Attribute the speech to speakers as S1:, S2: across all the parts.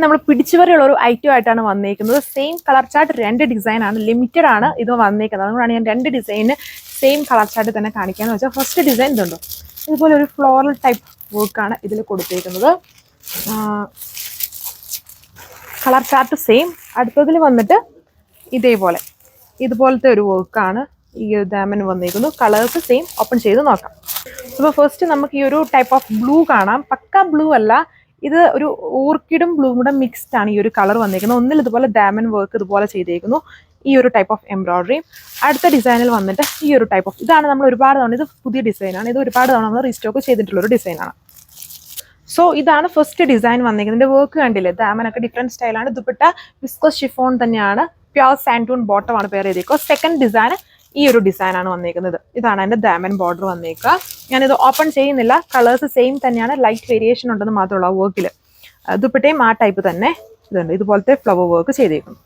S1: നമ്മൾ പിടിച്ചുവരെയുള്ള ഒരു ഐറ്റം ആയിട്ടാണ് വന്നേക്കുന്നത്. സെയിം കളർ ചാർട്ട് 2 ഡിസൈൻ ആണ്, ലിമിറ്റഡ് ആണ് ഇത് വന്നേക്കുന്നത്. അതുകൊണ്ടാണ് ഞാൻ 2 ഡിസൈന് സെയിം കളർ ചാർട്ട് തന്നെ കാണിക്കാന്ന് വെച്ചാൽ. ഫസ്റ്റ് ഡിസൈൻ ഇതുണ്ടോ, ഇതുപോലെ ഒരു ഫ്ലോറൽ ടൈപ്പ് വർക്കാണ് ഇതിൽ കൊടുത്തേക്കുന്നത്. Colour chart same. അടുത്തതിൽ വന്നിട്ട് ഇതുപോലത്തെ ഒരു വർക്കാണ് ഈ ഡാമൻ വന്നേക്കുന്നു. Colours same. ഓപ്പൺ ചെയ്ത് നോക്കാം. അപ്പോൾ ഫസ്റ്റ് നമുക്ക് ഈ ഒരു ടൈപ്പ് ഓഫ് ബ്ലൂ കാണാം. പക്ക ബ്ലൂ അല്ല, ഇത് ഒരു ഓർക്കിഡും ബ്ലൂവും കൂടെ മിക്സ്ഡ് ആണ് ഈ ഒരു കളർ വന്നേക്കുന്നത്. ഒന്നിൽ ഇതുപോലെ ഡാമൻ വർക്ക് ഇതുപോലെ ചെയ്തേക്കുന്നു, ഈ ഒരു ടൈപ്പ് ഓഫ് എംബ്രോയിഡറി. അടുത്ത ഡിസൈനിൽ വന്നിട്ട് ഈ ഒരു ടൈപ്പ് ഓഫ്, ഇതാണ് നമ്മൾ ഒരുപാട് തവണ, ഇത് പുതിയ ഡിസൈനാണ്, ഇത് ഒരുപാട് തവണ നമ്മൾ റീസ്റ്റോക്ക് ചെയ്തിട്ടുള്ളൊരു ഡിസൈനാണ്. സോ ഇതാണ് ഫസ്റ്റ് ഡിസൈൻ വന്നേക്കുന്നത്. ഇതിന്റെ വർക്ക് കണ്ടില്ലേ, ഡാമനൊക്കെ ഡിഫറെന്റ് സ്റ്റൈലാണ്. ദുപ്പട്ട വിസ്കോസ് ഷിഫോൺ തന്നെയാണ്, പ്യോർ സാൻഡൂൺ ബോട്ടമാണ് പേര് ചെയ്തേക്കുക. സെക്കൻഡ് ഡിസൈൻ ഈ ഒരു ഡിസൈനാണ് വന്നേക്കുന്നത്. ഇതാണ് എൻ്റെ ഡാമൻ ബോർഡർ വന്നേക്കുക. ഞാനിത് ഓപ്പൺ ചെയ്യുന്നില്ല, കളേഴ്സ് സെയിം തന്നെയാണ്, ലൈറ്റ് വേരിയേഷൻ ഉണ്ടെന്ന് മാത്രമുള്ള വർക്കിൽ. ദുപ്പട്ടയും ആ ടൈപ്പ് തന്നെ ഇതുണ്ട്, ഇതുപോലത്തെ ഫ്ലവർ വർക്ക് ചെയ്തേക്കുന്നു.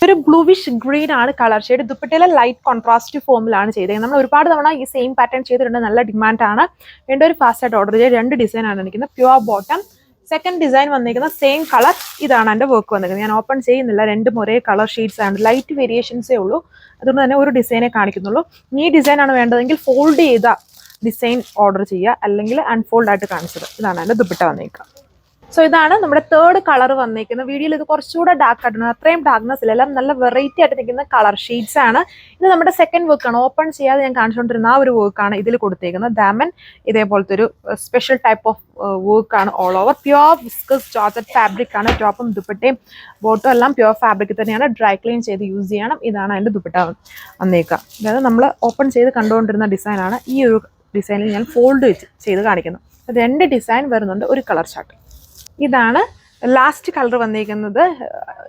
S1: ഒരു ബ്ലൂവിഷ് ഗ്രീൻ ആണ് കളർ ഷെയ്ഡ്. ദുപ്പട്ടയിലെ ലൈറ്റ് കോൺട്രാസ്റ്റ് ഫോമിലാണ് ചെയ്തേക്കുന്നത്. നമ്മൾ ഒരുപാട് തവണ ഈ സെയിം പാറ്റേൺ ചെയ്തിട്ടുണ്ട്, നല്ല ഡിമാൻഡാണ്. വേണ്ട ഒരു ഫാസ്റ്റായിട്ട് ഓർഡർ ചെയ്ത് 2 ഡിസൈനാണ് ഇരിക്കുന്നത്. Pure bottom. സെക്കൻഡ് ഡിസൈൻ വന്നിരിക്കുന്ന സെയിം കളർ, ഇതാണ് എൻ്റെ വർക്ക് വന്നിരിക്കുന്നത്. ഞാൻ ഓപ്പൺ ചെയ്യുന്നില്ല, രണ്ടും ഒരേ കളർ ഷെയ്ഡ്സ് ആണ്, ലൈറ്റ് വേരിയേഷൻസേ ഉള്ളൂ. അതുകൊണ്ട് തന്നെ ഒരു ഡിസൈനേ കാണിക്കുന്നുള്ളൂ. ഈ ഡിസൈൻ ആണ് വേണ്ടതെങ്കിൽ ഫോൾഡ് ചെയ്ത ഡിസൈൻ ഓർഡർ ചെയ്യുക, അല്ലെങ്കിൽ അൺഫോൾഡ് ആയിട്ട് കാണിച്ചത്. ഇതാണ് എൻ്റെ ദുപ്പട്ട വന്നേക്കുക. സോ ഇതാണ് നമ്മുടെ തേർഡ് കളർ വന്നേക്കുന്നത്. വീഡിയോയിൽ ഇത് കുറച്ചുകൂടെ ഡാർക്ക് ആയിട്ടുണ്ട്, അത്രയും ഡാർക്ക്നെസ് ഇല്ല, എല്ലാം നല്ല വെറൈറ്റി ആയിട്ട് നിൽക്കുന്ന കളർ ഷെയ്ഡ്സ് ആണ്. ഇത് നമ്മുടെ സെക്കൻഡ് വർക്കാണ്. ഓപ്പൺ ചെയ്യാതെ ഞാൻ കാണിച്ചുകൊണ്ടിരുന്ന ആ ഒരു വർക്കാണ് ഇതിൽ കൊടുത്തേക്കുന്നത്. ഡാമൻ ഇതേപോലത്തെ ഒരു സ്പെഷ്യൽ ടൈപ്പ് ഓഫ് വർക്കാണ്. All over pure viscous georgette fabric ആണ്. ടോപ്പും ദുപ്പട്ടയും ബോട്ടും എല്ലാം പ്യുവർ ഫാബ്രിക് തന്നെയാണ്. ഡ്രൈ ക്ലീൻ ചെയ്ത് യൂസ് ചെയ്യണം. ഇതാണ് അതിൻ്റെ ദുപ്പട്ട വന്നേക്കുക. അതായത് നമ്മൾ ഓപ്പൺ ചെയ്ത് കണ്ടുകൊണ്ടിരുന്ന ഡിസൈനാണ്. ഈ ഒരു ഡിസൈനിൽ ഞാൻ ഫോൾഡ് ചെയ്ത് കാണിക്കുന്നു. 2 ഡിസൈൻ വരുന്നുണ്ട്, ഒരു കളർ ചാർട്ട്. ഇതാണ് ലാസ്റ്റ് കളർ വന്നിരിക്കുന്നത്.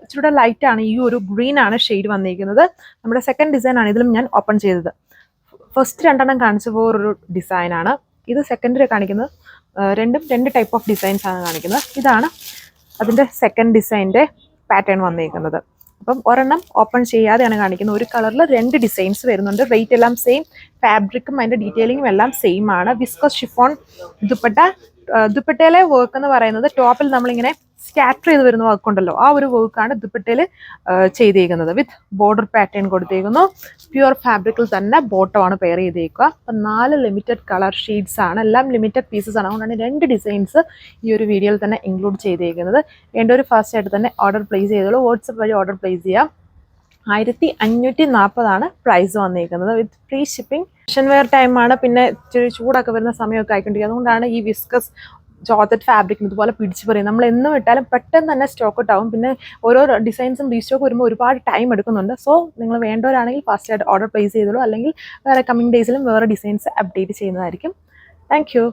S1: ഇച്ചിരി ലൈറ്റ് ആണ്, ഈ ഒരു ഗ്രീൻ ആണ് ഷെയ്ഡ് വന്നിരിക്കുന്നത്. നമ്മുടെ സെക്കൻഡ് ഡിസൈൻ ആണ് ഇതിലും ഞാൻ ഓപ്പൺ ചെയ്തത്. ഫസ്റ്റ് 2 കാണിച്ച വേറൊരു ഡിസൈനാണ്. ഇത് സെക്കൻഡിൽ കാണിക്കുന്നത്. രണ്ടും 2 ടൈപ്പ് ഓഫ് ഡിസൈൻസ് ആണ് കാണിക്കുന്നത്. ഇതാണ് അതിൻ്റെ സെക്കൻഡ് ഡിസൈൻ്റെ പാറ്റേൺ വന്നിരിക്കുന്നത്. അപ്പം ഒരെണ്ണം ഓപ്പൺ ചെയ്യാതെയാണ് കാണിക്കുന്നത്. ഒരു കളറിൽ 2 ഡിസൈൻസ് വരുന്നുണ്ട്. റേറ്റ് എല്ലാം സെയിം, ഫാബ്രിക്കും അതിൻ്റെ ഡീറ്റെയിലിങ്ങും എല്ലാം സെയിം ആണ്. Viscose chiffon dupatta. ദുപ്പട്ടയിലെ വർക്ക് എന്ന് പറയുന്നത് ടോപ്പിൽ നമ്മളിങ്ങനെ സ്കാറ്റർ ചെയ്ത് വരുന്ന വർക്ക് ഉണ്ടല്ലോ, ആ ഒരു വർക്കാണ് ദുപ്പട്ടയിൽ ചെയ്തേക്കുന്നത്. വിത്ത് ബോർഡർ പാറ്റേൺ കൊടുത്തേക്കുന്നു. പ്യുവർ ഫാബ്രിക്കിൽ തന്നെ ബോട്ടമാണ് പെയർ ചെയ്തേക്കുക. അപ്പം 4 ലിമിറ്റഡ് കളർ ഷെയ്ഡ്സ് ആണ്, എല്ലാം ലിമിറ്റഡ് പീസസ് ആണ്. അതുകൊണ്ടാണ് 2 ഡിസൈൻസ് ഈ ഒരു വീഡിയോയിൽ തന്നെ ഇൻക്ലൂഡ് ചെയ്തേക്കുന്നത്. വേണ്ട ഒരു ഫാസ്റ്റ് ആയിട്ട് തന്നെ ഓർഡർ പ്ലേസ് ചെയ്തോളൂ. വാട്സപ്പ് വഴി ഓർഡർ പ്ലേസ് ചെയ്യാം. 1540 പ്രൈസ് വന്നിരിക്കുന്നത്, with free shipping. Fashion wear ടൈമാണ്, പിന്നെ ഇച്ചിരി ചൂടൊക്കെ വരുന്ന സമയമൊക്കെ ആയിക്കൊണ്ടിരിക്കുക. അതുകൊണ്ടാണ് ഈ വിസ്കസ് ജോർജറ്റ് ഫാബ്രിക്കിന് ഇതുപോലെ പിടിച്ച് പറയും. നമ്മൾ എന്നും ഇട്ടാലും പെട്ടെന്ന് തന്നെ സ്റ്റോക്ക് ഔട്ട് ആവും. പിന്നെ ഓരോ ഡിസൈൻസും റീസ്റ്റോക്ക് വരുമ്പോൾ ഒരുപാട് ടൈം എടുക്കുന്നുണ്ട്. സോ നിങ്ങൾ വേണ്ടവരാണെങ്കിൽ ഫാസ്റ്റായിട്ട് ഓർഡർ പ്ലേസ് ചെയ്തോളൂ, അല്ലെങ്കിൽ വേറെ കമ്മിങ് ഡേയ്സിലും വേറെ ഡിസൈൻസ് അപ്ഡേറ്റ് ചെയ്യുന്നതായിരിക്കും. Thank you.